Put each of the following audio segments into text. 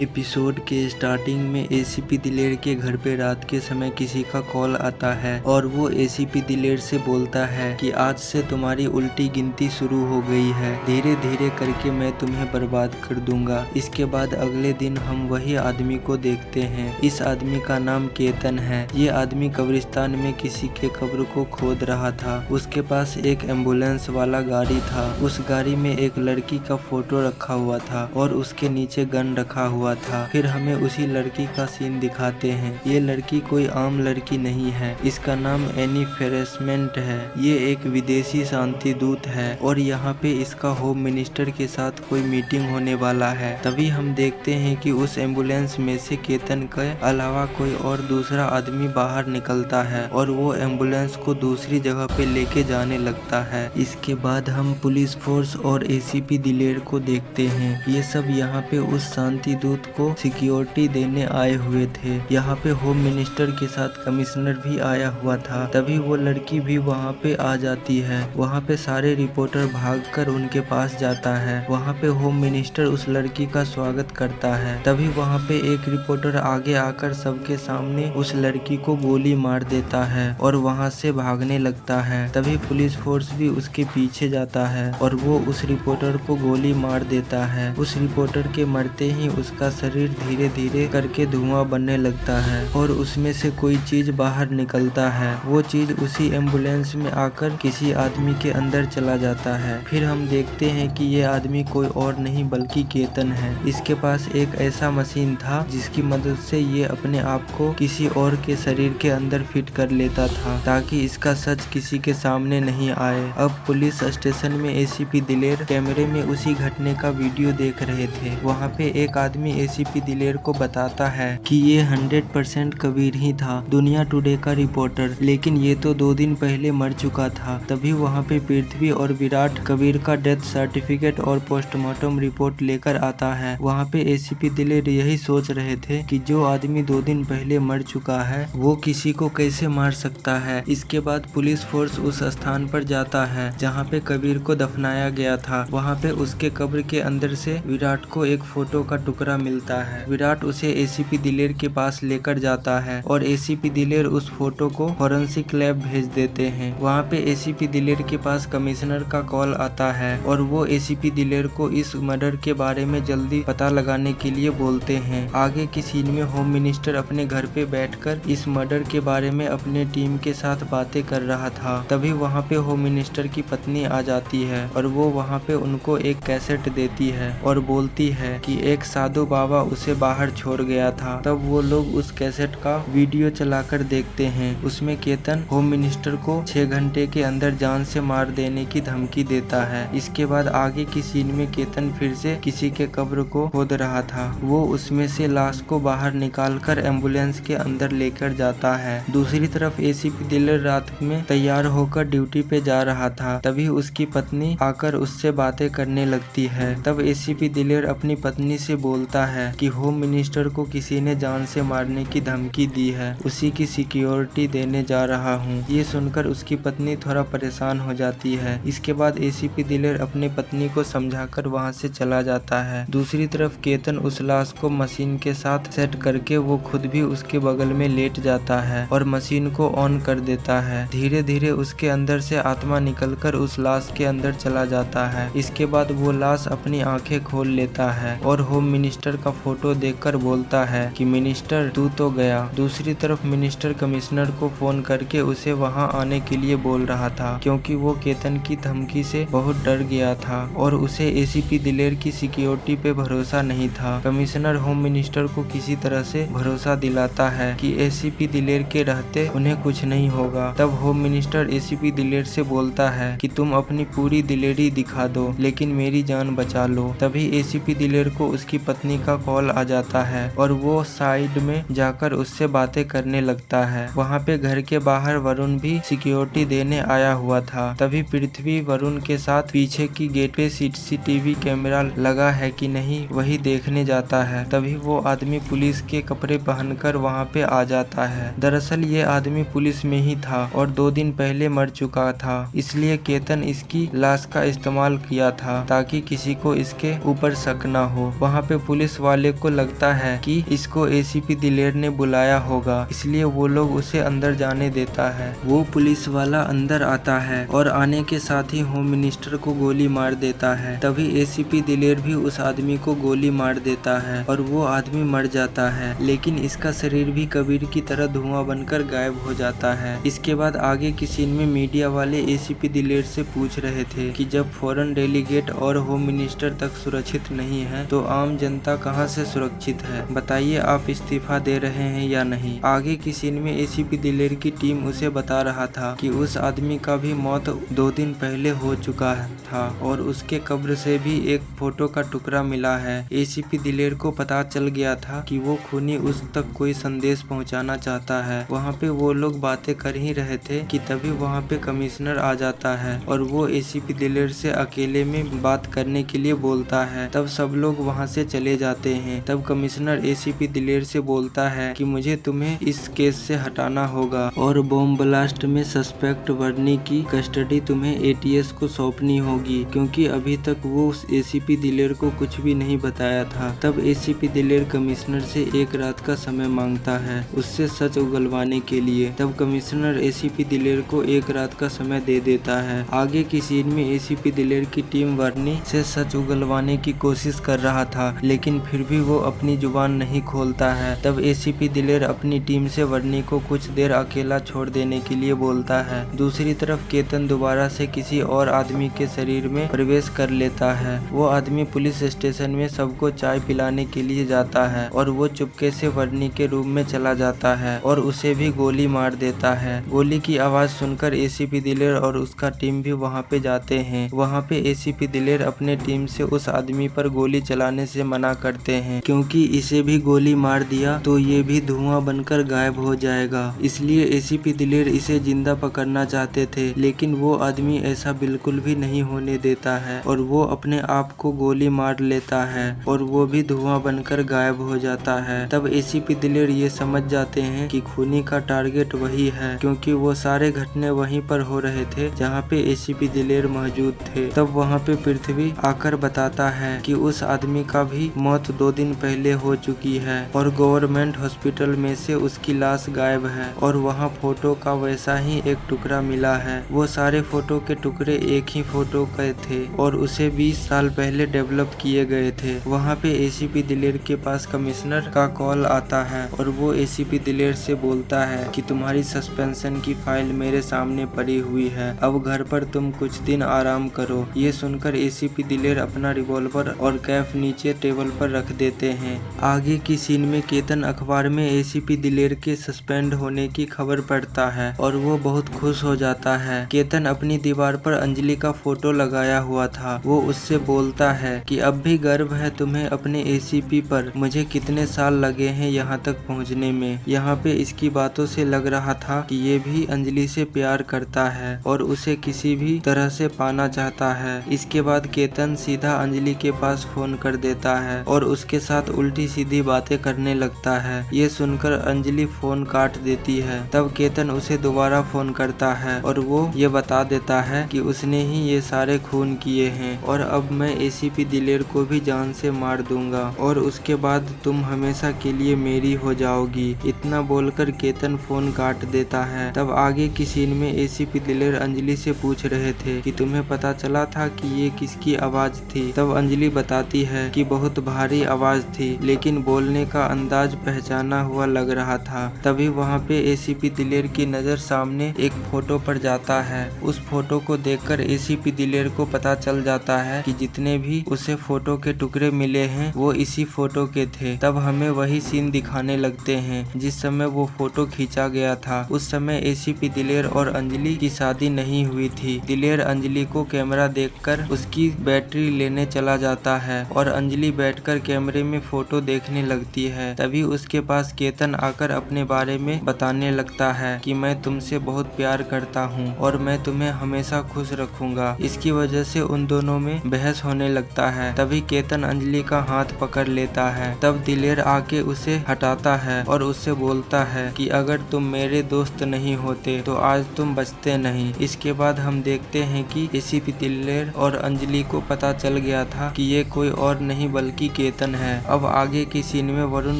Episode के starting में ACP दिलेर के घर पे रात के समय किसी का कॉल आता है और वो एसीपी दिलेर से बोलता है कि आज से तुम्हारी उल्टी गिनती शुरू हो गई है, धीरे धीरे करके मैं तुम्हें बर्बाद कर दूंगा। इसके बाद अगले दिन हम वही आदमी को देखते हैं। इस आदमी का नाम केतन है। ये आदमी कब्रिस्तान में किसी के कब्र को खोद रहा था। उसके पास एक एम्बुलेंस वाला गाड़ी था। उस गाड़ी में एक लड़की का फोटो रखा हुआ था और उसके नीचे गन रखा हुआ था। फिर हमें उसी लड़की का सीन दिखाते हैं। ये लड़की कोई आम लड़की नहीं है। इसका नाम एनी फेरेसमेंट है। ये एक विदेशी शांति दूत है और यहाँ पे इसका होम मिनिस्टर के साथ कोई मीटिंग होने वाला है। तभी हम देखते हैं कि उस एम्बुलेंस में से केतन के अलावा कोई और दूसरा आदमी बाहर निकलता है और वो एम्बुलेंस को दूसरी जगह पे लेके जाने लगता है। इसके बाद हम पुलिस फोर्स और एसीपी दिलेर को देखते हैं। ये सब यहाँ पे उस शांति दूत को सिक्योरिटी देने आए हुए थे। यहाँ पे होम मिनिस्टर के साथ कमिश्नर भी आया हुआ था। तभी वो लड़की भी वहाँ पे आ जाती है। वहाँ पे सारे रिपोर्टर भागकर उनके पास जाता है। वहाँ पे होम मिनिस्टर उस लड़की का स्वागत करता है। तभी वहाँ पे एक रिपोर्टर आगे आकर सबके सामने उस लड़की को गोली मार देता है और वहाँ से भागने लगता है। तभी पुलिस फोर्स भी उसके पीछे जाता है और वो उस रिपोर्टर को गोली मार देता है। उस रिपोर्टर के मरते ही उसका शरीर धीरे धीरे करके धुआं बनने लगता है और उसमें से कोई चीज बाहर निकलता है। वो चीज उसी एम्बुलेंस में आकर किसी आदमी के अंदर चला जाता है। फिर हम देखते हैं कि ये आदमी कोई और नहीं बल्कि केतन है। इसके पास एक ऐसा मशीन था जिसकी मदद से ये अपने आप को किसी और के शरीर के अंदर फिट कर लेता था ताकि इसका सच किसी के सामने नहीं आए। अब पुलिस स्टेशन में एसीपी दिलेर कैमरे में उसी घटने का वीडियो देख रहे थे। वहाँ पे एक आदमी एसीपी दिलेर को बताता है कि ये 100% कबीर ही था, दुनिया टुडे का रिपोर्टर, लेकिन ये तो 2 दिन पहले मर चुका था। तभी वहाँ पे पृथ्वी और विराट कबीर का डेथ सर्टिफिकेट और पोस्टमार्टम रिपोर्ट लेकर आता है। वहाँ पे एसीपी दिलेर यही सोच रहे थे कि जो आदमी 2 दिन पहले मर चुका है वो किसी को कैसे मार सकता है। इसके बाद पुलिस फोर्स उस स्थान पर जाता है जहाँ पे कबीर को दफनाया गया था। वहाँ पे उसके कब्र के अंदर से विराट को एक फोटो का टुकड़ा मिलता है। विराट उसे एसीपी दिलेर के पास लेकर जाता है और एसीपी दिलेर उस फोटो को फॉरेंसिक लैब भेज देते हैं। वहाँ पे एसीपी दिलेर के पास कमिश्नर का कॉल आता है और वो एसीपी दिलेर को इस मर्डर के बारे में जल्दी पता लगाने के लिए बोलते हैं। आगे की सीन में होम मिनिस्टर अपने घर पे बैठकर इस मर्डर के बारे में अपने टीम के साथ बातें कर रहा था। तभी वहाँ पे होम मिनिस्टर की पत्नी आ जाती है और वो वहाँ पे उनको एक कैसेट देती है और बोलती है कि एक साधु बाबा उसे बाहर छोड़ गया था। तब वो लोग उस कैसेट का वीडियो चलाकर देखते हैं। उसमें केतन होम मिनिस्टर को 6 घंटे के अंदर जान से मार देने की धमकी देता है। इसके बाद आगे की सीन में केतन फिर से किसी के कब्र को खोद रहा था। वो उसमें से लाश को बाहर निकालकर एम्बुलेंस के अंदर लेकर जाता है। दूसरी तरफ एसीपी दिलेर रात में तैयार होकर ड्यूटी पे जा रहा था। तभी उसकी पत्नी आकर उससे बातें करने लगती है। तब एसीपी दिलेर अपनी पत्नी से बोलता है कि होम मिनिस्टर को किसी ने जान से मारने की धमकी दी है, उसी की सिक्योरिटी देने जा रहा हूँ। ये सुनकर उसकी पत्नी थोड़ा परेशान हो जाती है। इसके बाद एसीपी दिलेर अपनी पत्नी को समझाकर वहाँ से चला जाता है। दूसरी तरफ केतन उस लाश को मशीन के साथ सेट करके वो खुद भी उसके बगल में लेट जाता है और मशीन को ऑन कर देता है। धीरे धीरे उसके अंदर से आत्मा निकलकर उस लाश के अंदर चला जाता है। इसके बाद वो लाश अपनी आंखें खोल लेता है और होम मिनिस्टर का फोटो देखकर बोलता है कि मिनिस्टर तू तो गया। दूसरी तरफ मिनिस्टर कमिश्नर को फोन करके उसे वहां आने के लिए बोल रहा था क्योंकि वो केतन की धमकी से बहुत डर गया था और उसे एसीपी दिलेर की सिक्योरिटी पे भरोसा नहीं था। कमिश्नर होम मिनिस्टर को किसी तरह से भरोसा दिलाता है कि एसीपी दिलेर के रहते उन्हें कुछ नहीं होगा। तब होम मिनिस्टर एसीपी दिलेर से बोलता है कि तुम अपनी पूरी दिलेरी दिखा दो लेकिन मेरी जान बचा लो। तभी एसीपी दिलेर को उसकी पत्नी का कॉल आ जाता है और वो साइड में जाकर उससे बातें करने लगता है। वहाँ पे घर के बाहर वरुण भी सिक्योरिटी देने आया हुआ था। तभी पृथ्वी वरुण के साथ पीछे की गेट पे सीसीटीवी कैमरा लगा है कि नहीं वही देखने जाता है। तभी वो आदमी पुलिस के कपड़े पहनकर वहाँ पे आ जाता है। दरअसल ये आदमी पुलिस में ही था और 2 दिन पहले मर चुका था, इसलिए केतन इसकी लाश का इस्तेमाल किया था ताकि किसी को इसके ऊपर शक न हो। वहाँ पे पुलिस पुलिस वाले को लगता है कि इसको एसीपी दिलेर ने बुलाया होगा, इसलिए वो लोग उसे अंदर जाने देता है। वो पुलिस वाला अंदर आता है और आने के साथ ही होम मिनिस्टर को गोली मार देता है। तभी एसीपी दिलेर भी उस आदमी को गोली मार देता है और वो आदमी मर जाता है, लेकिन इसका शरीर भी कबीर की तरह धुआं बनकर गायब हो जाता है। इसके बाद आगे की सीन में मीडिया वाले एसीपी दिलेर से पूछ रहे थे कि जब फॉरेन डेलीगेट और होम मिनिस्टर तक सुरक्षित नहीं है तो आम जनता कहां से सुरक्षित है, बताइए आप इस्तीफा दे रहे हैं या नहीं। आगे की सीन में एसीपी दिलेर की टीम उसे बता रहा था कि उस आदमी का भी मौत 2 दिन पहले हो चुका था और उसके कब्र से भी एक फोटो का टुकड़ा मिला है। एसीपी दिलेर को पता चल गया था कि वो खूनी उस तक कोई संदेश पहुंचाना चाहता है। वहाँ पे वो लोग बातें कर ही रहे थे कि तभी वहाँ पे कमिश्नर आ जाता है और वो एसीपी दिलेर से अकेले में बात करने के लिए बोलता है। तब सब लोग वहाँ से चले जाते हैं। तब कमिश्नर एसीपी दिलेर से बोलता है कि मुझे तुम्हें इस केस से हटाना होगा और बॉम्ब ब्लास्ट में सस्पेक्ट वर्नी की कस्टडी तुम्हें एटीएस को सौंपनी होगी, क्योंकि अभी तक वो उस एसीपी दिलेर को कुछ भी नहीं बताया था। तब एसीपी दिलेर कमिश्नर से एक रात का समय मांगता है उससे सच उगलवाने के लिए। तब कमिश्नर एसीपी दिलेर को एक रात का समय दे देता है। आगे की सीन में एसीपी दिलेर की टीम वर्नी से सच उगलवाने की कोशिश कर रहा था, लेकिन फिर भी वो अपनी जुबान नहीं खोलता है। तब एसीपी दिलेर अपनी टीम से वर्नी को कुछ देर अकेला छोड़ देने के लिए बोलता है। दूसरी तरफ केतन दोबारा से किसी और आदमी के शरीर में प्रवेश कर लेता है। वो आदमी पुलिस स्टेशन में सबको चाय पिलाने के लिए जाता है और वो चुपके से वर्नी के रूम में चला जाता है और उसे भी गोली मार देता है। गोली की आवाज सुनकर एसीपी दिलेर और उसका टीम भी वहाँ पे जाते हैं। वहाँ पे एसीपी दिलेर अपने टीम से उस आदमी पर गोली चलाने से मना करते हैं, क्योंकि इसे भी गोली मार दिया तो ये भी धुआं बनकर गायब हो जाएगा। इसलिए एसीपी दिलेर इसे जिंदा पकड़ना चाहते थे, लेकिन वो आदमी ऐसा बिल्कुल भी नहीं होने देता है और वो अपने आप को गोली मार लेता है और वो भी धुआं बनकर गायब हो जाता है। तब एसीपी दिलेर ये समझ जाते हैं कि खूनी का टारगेट वही है, क्योंकि वो सारे घटने वहीं पर हो रहे थे जहाँ पे एसीपी दिलेर मौजूद थे। तब वहाँ पे पृथ्वी आकर बताता है कि उस आदमी का भी मौत 2 दिन पहले हो चुकी है और गवर्नमेंट हॉस्पिटल में से उसकी लाश गायब है और वहाँ फोटो का वैसा ही एक टुकड़ा मिला है। वो सारे फोटो के टुकड़े एक ही फोटो के थे और उसे 20 साल पहले डेवलप किए गए थे। वहाँ पे एसीपी दिलेर के पास कमिश्नर का कॉल आता है और वो एसीपी दिलेर से बोलता है कि तुम्हारी सस्पेंशन की फाइल मेरे सामने पड़ी हुई है, अब घर पर तुम कुछ दिन आराम करो। ये सुनकर एसीपी दिलेर अपना रिवॉल्वर और कैफ नीचे टेबल पर रख देते हैं। आगे की सीन में केतन अखबार में एसीपी दिलेर के सस्पेंड होने की खबर पढ़ता है और वो बहुत खुश हो जाता है। केतन अपनी दीवार पर अंजलि का फोटो लगाया हुआ था। वो उससे बोलता है कि अब भी गर्व है तुम्हें अपने एसीपी पर, मुझे कितने साल लगे हैं यहाँ तक पहुँचने में। यहाँ पे इसकी बातों से लग रहा था कि ये भी अंजलि से प्यार करता है और उसे किसी भी तरह से पाना चाहता है। इसके बाद केतन सीधा अंजलि के पास फोन कर देता है और उसके साथ उल्टी सीधी बातें करने लगता है। ये सुनकर अंजलि फोन काट देती है। तब केतन उसे दोबारा फोन करता है और वो ये बता देता है कि उसने ही ये सारे खून किए हैं और अब मैं एसीपी दिलेर को भी जान से मार दूंगा और उसके बाद तुम हमेशा के लिए मेरी हो जाओगी। इतना बोलकर केतन फोन काट देता है। तब आगे की सीन में एसीपी दिलेर अंजलि से पूछ रहे थे कि तुम्हें पता चला था कि ये किसकी आवाज थी। तब अंजलि बताती है कि बहुत भारी आवाज थी, लेकिन बोलने का अंदाज पहचाना हुआ लग रहा था। तभी वहाँ पे एसीपी दिलेर की नजर सामने एक फोटो पर जाता है। उस फोटो को देखकर एसीपी दिलेर को पता चल जाता है कि जितने भी उसे फोटो के टुकड़े मिले हैं वो इसी फोटो के थे। तब हमें वही सीन दिखाने लगते हैं जिस समय वो फोटो खींचा गया था। उस समय एसीपी दिलेर और अंजलि की शादी नहीं हुई थी। दिलेर अंजलि को कैमरा देखकर उसकी बैटरी लेने चला जाता है और अंजलि बैठकर कैमरे में फोटो देखने लगती है। तभी उसके पास केतन आकर अपने बारे में बताने लगता है कि मैं तुमसे बहुत प्यार करता हूँ और मैं तुम्हें हमेशा खुश रखूंगा। इसकी वजह से उन दोनों में बहस होने लगता है। तभी केतन अंजलि का हाथ पकड़ लेता है। तब दिलेर आके उसे हटाता है और उससे बोलता है कि अगर तुम मेरे दोस्त नहीं होते तो आज तुम बचते नहीं। इसके बाद हम देखते हैं कि एसीपी दिलेर और अंजलि को पता चल गया था कि ये कोई और नहीं बल्कि केतन है। अब आगे की सीन में वरुण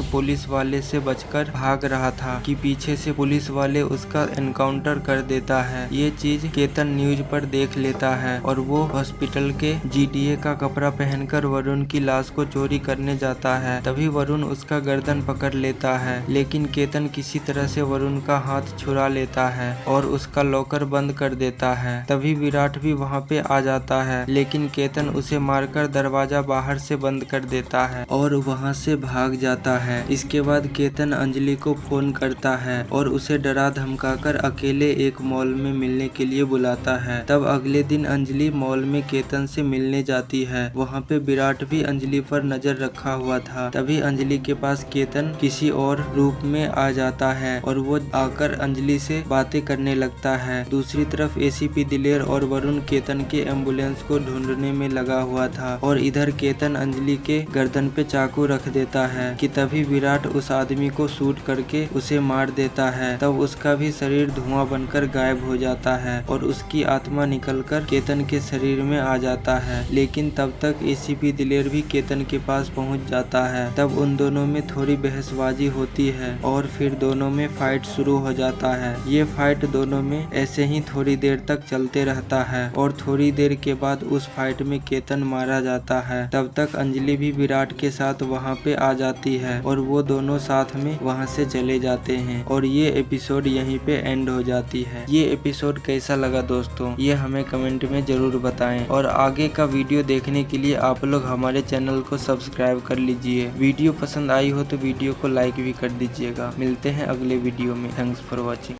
पुलिस वाले से बचकर भाग रहा था कि पीछे से पुलिस वाले उसका एनकाउंटर कर देता है। ये चीज केतन न्यूज पर देख लेता है और वो हॉस्पिटल के जीडीए का कपड़ा पहनकर वरुण की लाश को चोरी करने जाता है। तभी वरुण उसका गर्दन पकड़ लेता है, लेकिन केतन किसी तरह से वरुण का हाथ छुड़ा लेता है और उसका लॉकर बंद कर देता है। तभी विराट भी वहाँ पे आ जाता है, लेकिन केतन उसे मारकर दरवाजा बाहर से बंद कर देता है और वहाँ से भाग जाता है। इसके बाद केतन अंजलि को फोन करता है और उसे डरा धमकाकर अकेले एक मॉल में मिलने के लिए बुलाता है। तब अगले दिन अंजलि मॉल में केतन से मिलने जाती है। वहाँ पे विराट भी अंजलि पर नजर रखा हुआ था। तभी अंजलि के पास केतन किसी और रूप में आ जाता है और वो आकर अंजलि से बातें करने लगता है। दूसरी तरफ एसीपी दिलेर और वरुण केतन के एम्बुलेंस को ढूंढने में लगा हुआ था और इधर केतन अंजलि के गर्दन पे चाकू रख देता है कि तभी विराट उस आदमी को शूट करके उसे मार देता है। तब उसका भी शरीर धुआं बनकर गायब हो जाता है और उसकी आत्मा निकलकर केतन के शरीर में आ जाता है। लेकिन तब तक एसीपी दिलेर भी केतन के पास पहुंच जाता है। तब उन दोनों में थोड़ी बहसबाजी होती है और फिर दोनों में फाइट शुरू हो जाता है। ये फाइट दोनों में ऐसे ही थोड़ी देर तक चलते रहता है और थोड़ी देर के बाद उस फाइट में केतन मारा जाता है। तब तक अंजलि भी विराट के साथ वहाँ पे आ जाती है और वो दोनों साथ में वहाँ से चले जाते हैं और ये एपिसोड यहीं पे एंड हो जाती है। ये एपिसोड कैसा लगा दोस्तों, ये हमें कमेंट में जरूर बताएं और आगे का वीडियो देखने के लिए आप लोग हमारे चैनल को सब्सक्राइब कर लीजिए। वीडियो पसंद आई हो तो वीडियो को लाइक भी कर दीजिएगा। मिलते हैं अगले वीडियो में। Thanks for watching.